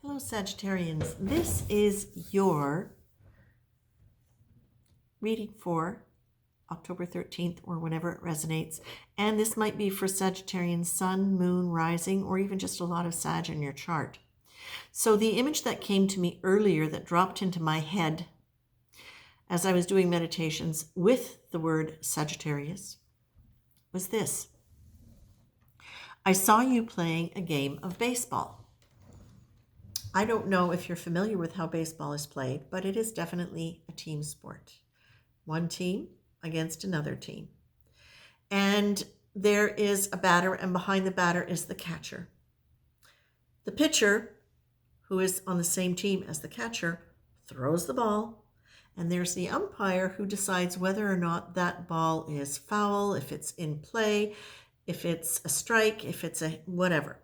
Hello, Sagittarians. This is your reading for October 13th or whenever it resonates. And this might be for Sagittarian sun, moon, rising, or even just a lot of Sag in your chart. So the image that came to me earlier that dropped into my head as I was doing meditations with the word Sagittarius was this. I saw you playing a game of baseball. I don't know if you're familiar with how baseball is played, but it is definitely a team sport. One team against another team. And there is a batter, and behind the batter is the catcher. The pitcher, who is on the same team as the catcher, throws the ball, and there's the umpire who decides whether or not that ball is foul, if it's in play, if it's a strike, if it's a whatever.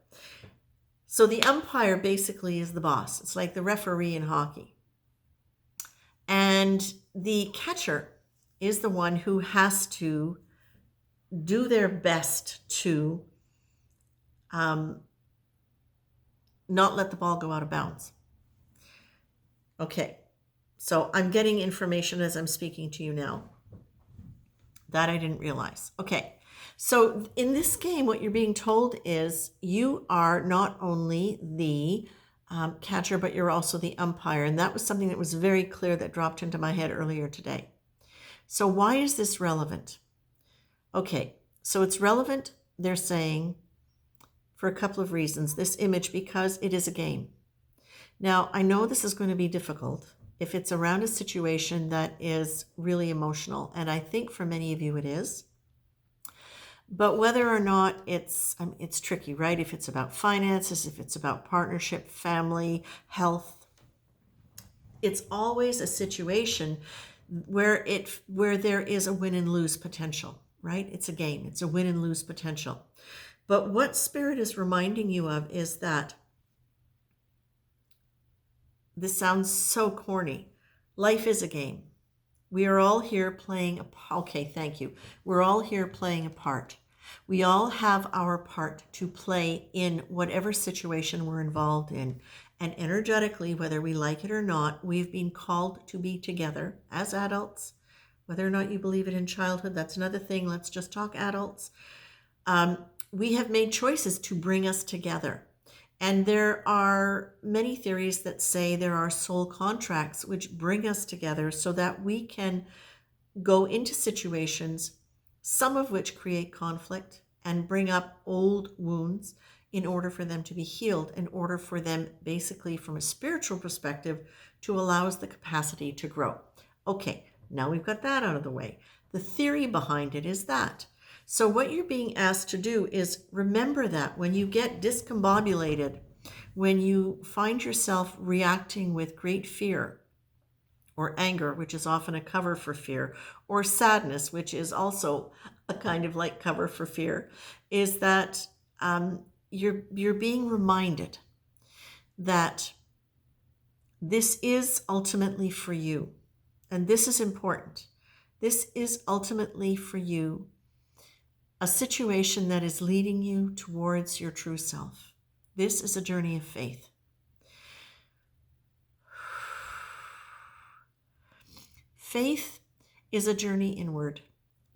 So the umpire basically is the boss. It's like the referee in hockey. And the catcher is the one who has to do their best to not let the ball go out of bounds. Okay, so I'm getting information as I'm speaking to you now that I didn't realize. Okay. So in this game, what you're being told is you are not only the catcher, but you're also the umpire. And that was something that was very clear that dropped into my head earlier today. So why is this relevant? Okay, so it's relevant, they're saying, for a couple of reasons. This image, because it is a game. Now, I know this is going to be difficult if it's around a situation that is really emotional. And I think for many of you it is. But whether or not it's tricky, right? If it's about finances, if it's about partnership, family, health, it's always a situation where there is a win and lose potential, right? It's a game. It's a win and lose potential. But what Spirit is reminding you of is that this sounds so corny. Life is a game. We are all here playing We're all here playing a part. We all have our part to play in whatever situation we're involved in. And energetically, whether we like it or not, we've been called to be together as adults. Whether or not you believe it in childhood, that's another thing. Let's just talk adults. We have made choices to bring us together. And there are many theories that say there are soul contracts which bring us together so that we can go into situations, some of which create conflict and bring up old wounds in order for them to be healed, in order for them, basically from a spiritual perspective, to allow us the capacity to grow. Okay, now we've got that out of the way. The theory behind it is that. So what you're being asked to do is remember that when you get discombobulated, when you find yourself reacting with great fear or anger, which is often a cover for fear, or sadness, which is also a kind of like cover for fear, is that you're being reminded that this is ultimately for you. And this is important. This is ultimately for you a situation that is leading you towards your true self. This is a journey of faith. Faith is a journey inward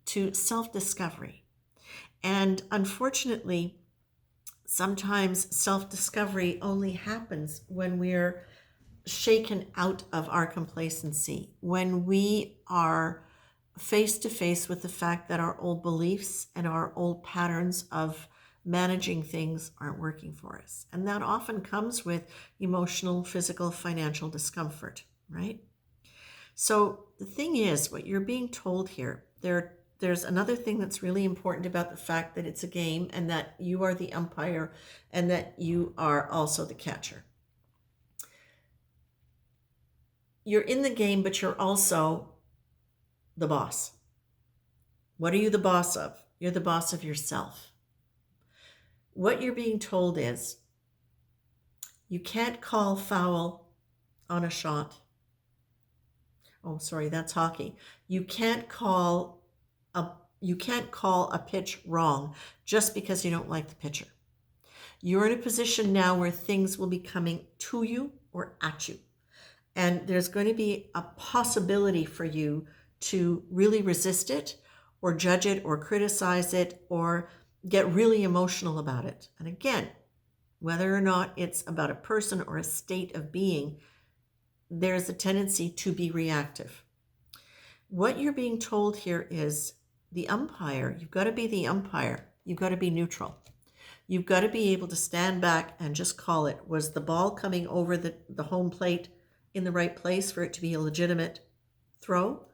to self-discovery. And unfortunately, sometimes self-discovery only happens when we're shaken out of our complacency, when we are face to face with the fact that our old beliefs and our old patterns of managing things aren't working for us. And that often comes with emotional, physical, financial discomfort, right? So the thing is, what you're being told here, there's another thing that's really important about the fact that it's a game and that you are the umpire and that you are also the catcher. You're in the game, but you're also the boss. What are you the boss of? You're the boss of yourself. What you're being told is you can't call foul on a shot. Oh, sorry, that's hockey. You can't call a pitch wrong just because you don't like the pitcher. You're in a position now where things will be coming to you or at you. And there's going to be a possibility for you to really resist it or judge it or criticize it or get really emotional about it. And again, whether or not it's about a person or a state of being, there's a tendency to be reactive. What you're being told here is the umpire. You've got to be the umpire. You've got to be neutral. You've got to be able to stand back and just call it. Was the ball coming over the home plate in the right place for it to be a legitimate throw?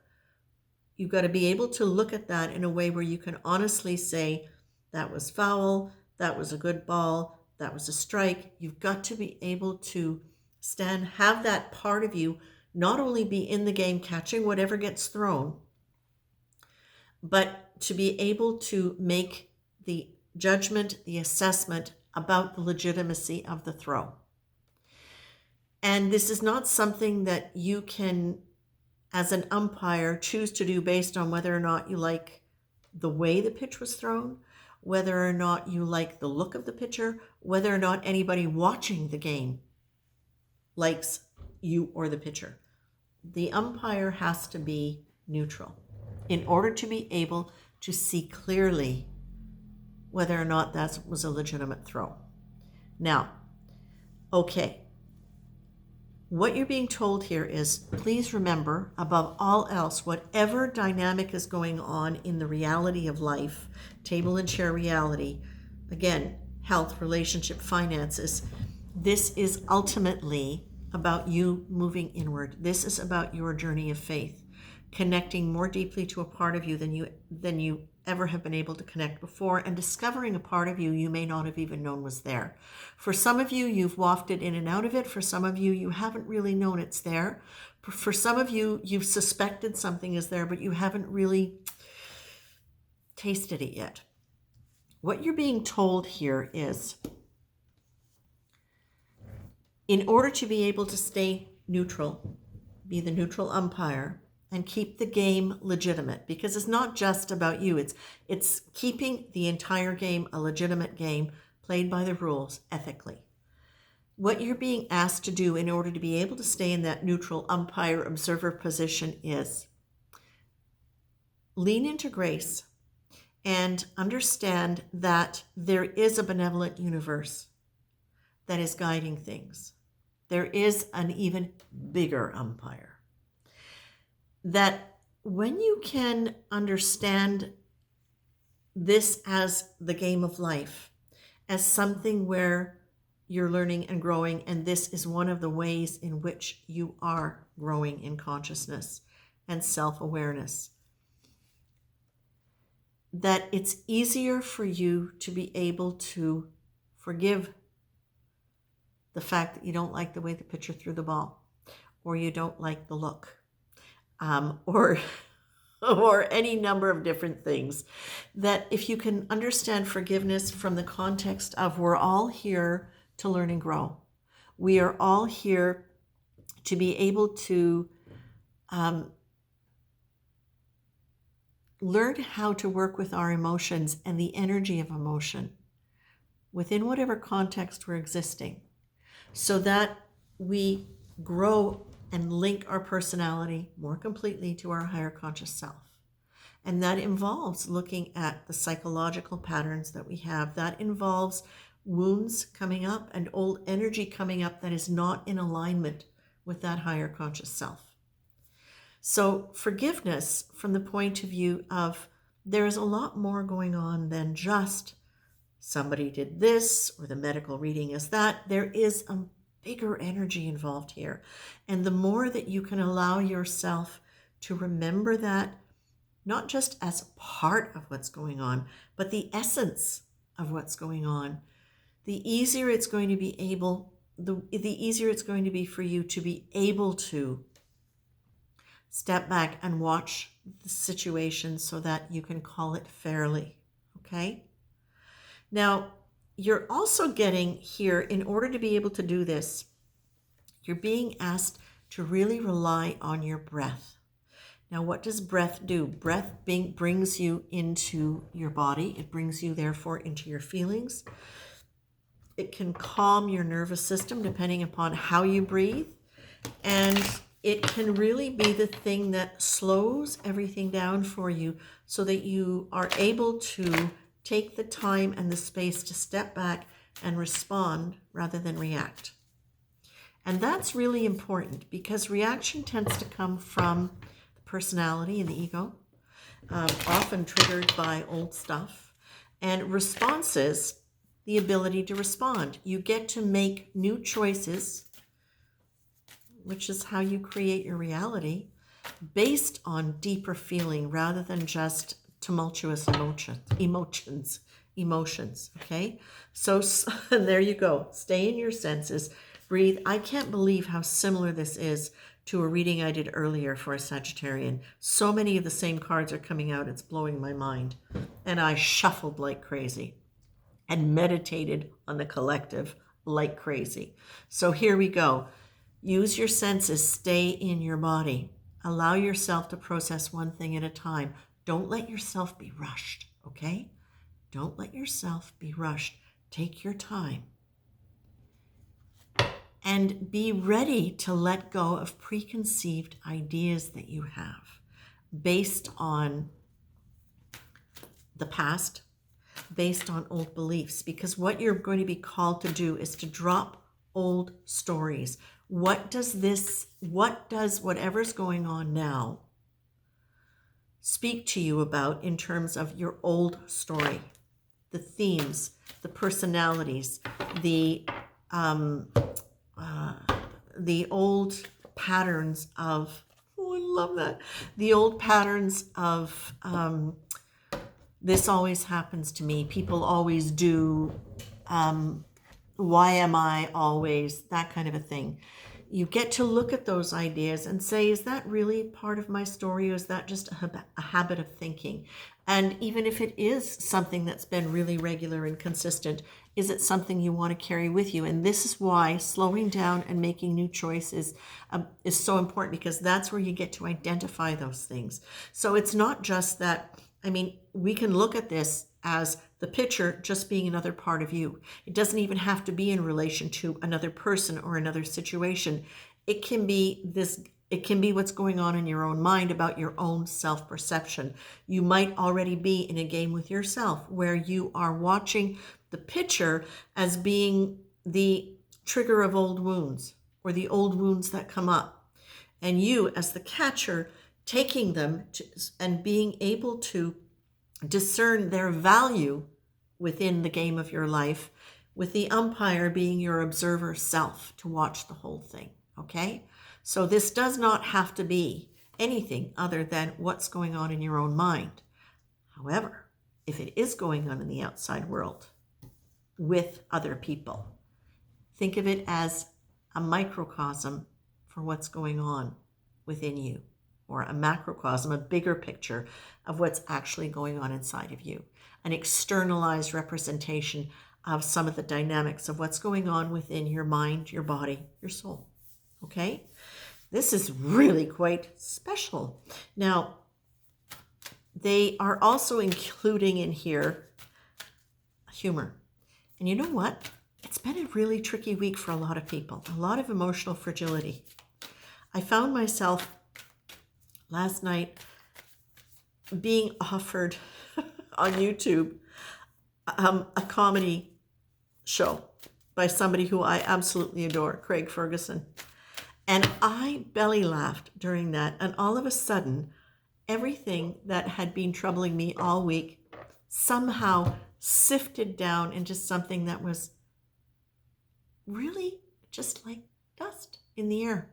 You've got to be able to look at that in a way where you can honestly say, that was foul, that was a good ball, that was a strike. You've got to be able to have that part of you not only be in the game catching whatever gets thrown, but to be able to make the judgment, the assessment about the legitimacy of the throw. And this is not something that you can, as an umpire, choose to do based on whether or not you like the way the pitch was thrown, whether or not you like the look of the pitcher, whether or not anybody watching the game likes you or the pitcher. The umpire has to be neutral in order to be able to see clearly whether or not that was a legitimate throw. Now, okay, what you're being told here is, please remember, above all else, whatever dynamic is going on in the reality of life, table and chair reality, again, health, relationship, finances, this is ultimately about you moving inward. This is about your journey of faith, connecting more deeply to a part of you than you ever have been able to connect before, and discovering a part of you you may not have even known was there. For some of you, you've wafted in and out of it. For some of you, you haven't really known it's there. For some of you, you've suspected something is there, but you haven't really tasted it yet. What you're being told here is, in order to be able to stay neutral, be the neutral umpire, and keep the game legitimate, because it's not just about you. It's keeping the entire game a legitimate game played by the rules ethically. What you're being asked to do in order to be able to stay in that neutral umpire observer position is lean into grace and understand that there is a benevolent universe that is guiding things. There is an even bigger umpire. That when you can understand this as the game of life, as something where you're learning and growing, and this is one of the ways in which you are growing in consciousness and self-awareness, that it's easier for you to be able to forgive the fact that you don't like the way the pitcher threw the ball, or you don't like the look, or any number of different things. That if you can understand forgiveness from the context of we're all here to learn and grow. We are all here to be able to learn how to work with our emotions and the energy of emotion within whatever context we're existing, so that we grow and link our personality more completely to our higher conscious self. And that involves looking at the psychological patterns that we have. That involves wounds coming up and old energy coming up that is not in alignment with that higher conscious self. So forgiveness from the point of view of there is a lot more going on than just somebody did this or the medical reading is that. There is a bigger energy involved here. And the more that you can allow yourself to remember that, not just as a part of what's going on, but the essence of what's going on, the easier it's going to be for you to be able to step back and watch the situation so that you can call it fairly. Okay? Now, you're also getting here, in order to be able to do this, you're being asked to really rely on your breath. Now, what does breath do? Breath brings you into your body. It brings you, therefore, into your feelings. It can calm your nervous system depending upon how you breathe. And it can really be the thing that slows everything down for you so that you are able to take the time and the space to step back and respond rather than react. And that's really important because reaction tends to come from the personality and the ego, often triggered by old stuff. And responses, the ability to respond. You get to make new choices, which is how you create your reality, based on deeper feeling rather than just tumultuous emotions, okay? So there you go. Stay in your senses, breathe. I can't believe how similar this is to a reading I did earlier for a Sagittarian. So many of the same cards are coming out, it's blowing my mind. And I shuffled like crazy and meditated on the collective like crazy. So here we go. Use your senses, stay in your body. Allow yourself to process one thing at a time. Don't let yourself be rushed, okay? Don't let yourself be rushed. Take your time. And be ready to let go of preconceived ideas that you have based on the past, based on old beliefs, because what you're going to be called to do is to drop old stories. What does whatever's going on now speak to you about in terms of your old story? The themes, the personalities, the old patterns of, oh, I love that. The old patterns of, this always happens to me. People always do. Why am I always, that kind of a thing. You get to look at those ideas and say, is that really part of my story, or is that just a habit of thinking? And even if it is something that's been really regular and consistent, is it something you want to carry with you? And this is why slowing down and making new choices is so important, because that's where you get to identify those things. So it's not just that, I mean, we can look at this as the picture just being another part of you. It doesn't even have to be in relation to another person or another situation. It can be what's going on in your own mind about your own self-perception. You might already be in a game with yourself where you are watching the picture as being the trigger of old wounds or the old wounds that come up. And you, as the catcher, taking them and being able to discern their value within the game of your life, with the umpire being your observer self to watch the whole thing, okay? So this does not have to be anything other than what's going on in your own mind. However, if it is going on in the outside world with other people, think of it as a microcosm for what's going on within you, or a macrocosm, a bigger picture of what's actually going on inside of you, an externalized representation of some of the dynamics of what's going on within your mind, your body, your soul, okay? This is really quite special. Now, they are also including in here humor. And you know what? It's been a really tricky week for a lot of people, a lot of emotional fragility. I found myself last night being offered on YouTube a comedy show by somebody who I absolutely adore, Craig Ferguson. And I belly laughed during that. And all of a sudden, everything that had been troubling me all week somehow sifted down into something that was really just like dust in the air.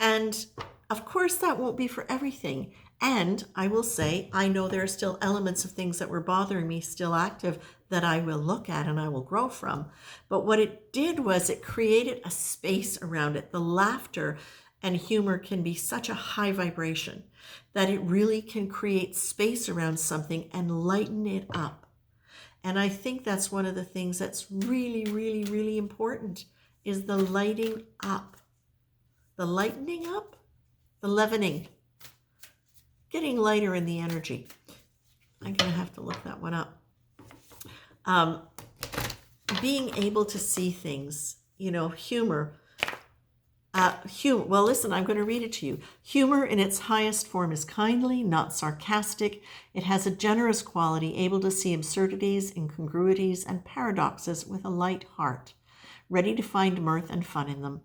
And of course, that won't be for everything. And I will say, I know there are still elements of things that were bothering me still active that I will look at and I will grow from. But what it did was it created a space around it. The laughter and humor can be such a high vibration that it really can create space around something and lighten it up. And I think that's one of the things that's really, really, really important, is the lighting up. The lightening up, the leavening, getting lighter in the energy. I'm going to have to look that one up. being able to see things, humor. Well, listen, I'm going to read it to you. Humor in its highest form is kindly, not sarcastic. It has a generous quality, able to see absurdities, incongruities, and paradoxes with a light heart, ready to find mirth and fun in them.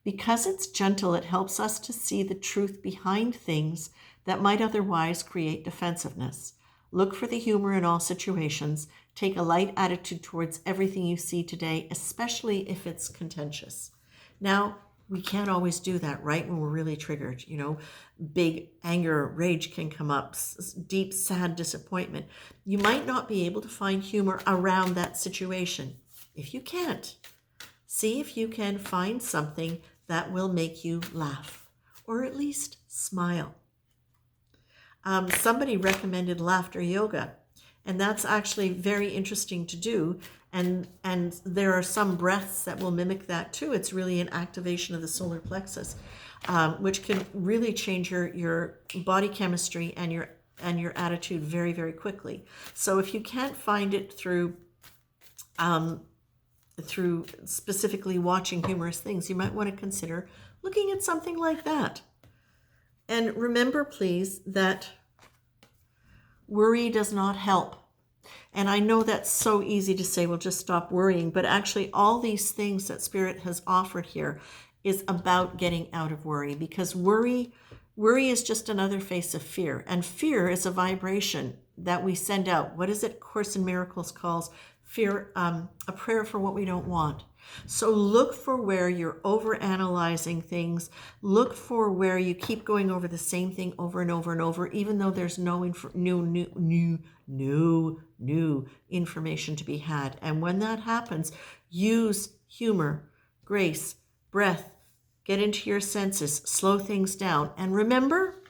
Because it's gentle, it helps us to see the truth behind things that might otherwise create defensiveness. Look for the humor in all situations. Take a light attitude towards everything you see today, especially if it's contentious. Now, we can't always do that, right? When we're really triggered, big anger, rage can come up, deep, sad disappointment. You might not be able to find humor around that situation. If you can't, see if you can find something that will make you laugh, or at least smile. Somebody recommended laughter yoga, and that's actually very interesting to do. And there are some breaths that will mimic that too. It's really an activation of the solar plexus, which can really change your body chemistry and your attitude very, very quickly. So if you can't find it through specifically watching humorous things, you might want to consider looking at something like that. And remember, please, that worry does not help. And I know that's so easy to say, well, just stop worrying. But actually, all these things that Spirit has offered here is about getting out of worry, because worry is just another face of fear. And fear is a vibration that we send out. What is it Course in Miracles calls fear, a prayer for what we don't want. So look for where you're overanalyzing things. Look for where you keep going over the same thing over and over and over, even though there's no new information to be had. And when that happens, use humor, grace, breath, get into your senses, slow things down. And remember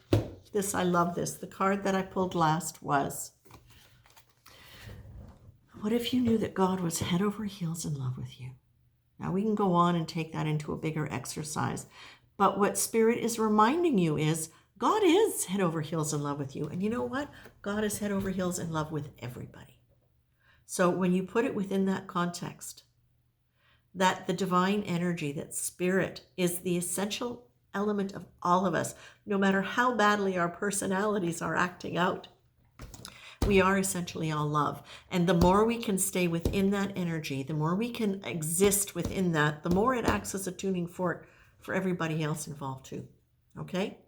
this, I love this. The card that I pulled last was, what if you knew that God was head over heels in love with you? Now we can go on and take that into a bigger exercise. But what Spirit is reminding you is God is head over heels in love with you. And you know what? God is head over heels in love with everybody. So when you put it within that context, that the divine energy, that Spirit is the essential element of all of us, no matter how badly our personalities are acting out, we are essentially all love. And the more we can stay within that energy, the more we can exist within that, the more it acts as a tuning fork for everybody else involved too. Okay?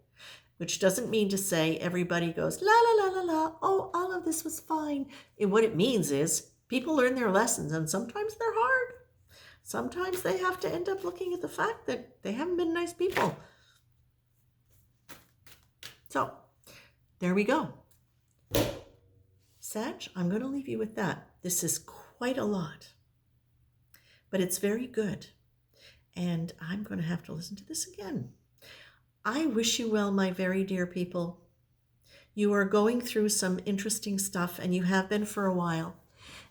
Which doesn't mean to say everybody goes, la, la, la, la, la, oh, all of this was fine. What it means is people learn their lessons, and sometimes they're hard. Sometimes they have to end up looking at the fact that they haven't been nice people. So, there we go. Sag, I'm going to leave you with that. This is quite a lot, but it's very good. And I'm going to have to listen to this again. I wish you well, my very dear people. You are going through some interesting stuff, and you have been for a while.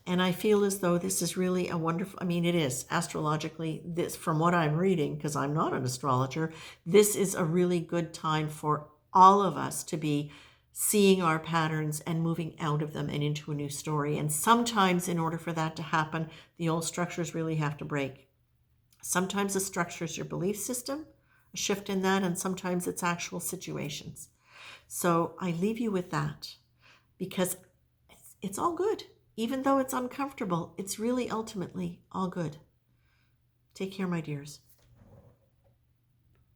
And I feel as though this is really a wonderful, it is astrologically, this, from what I'm reading, because I'm not an astrologer, this is a really good time for all of us to be seeing our patterns and moving out of them and into a new story. And sometimes in order for that to happen, the old structures really have to break. Sometimes the structure is your belief system, a shift in that, and sometimes it's actual situations. So I leave you with that, because it's all good. Even though it's uncomfortable, it's really ultimately all good. Take care, my dears.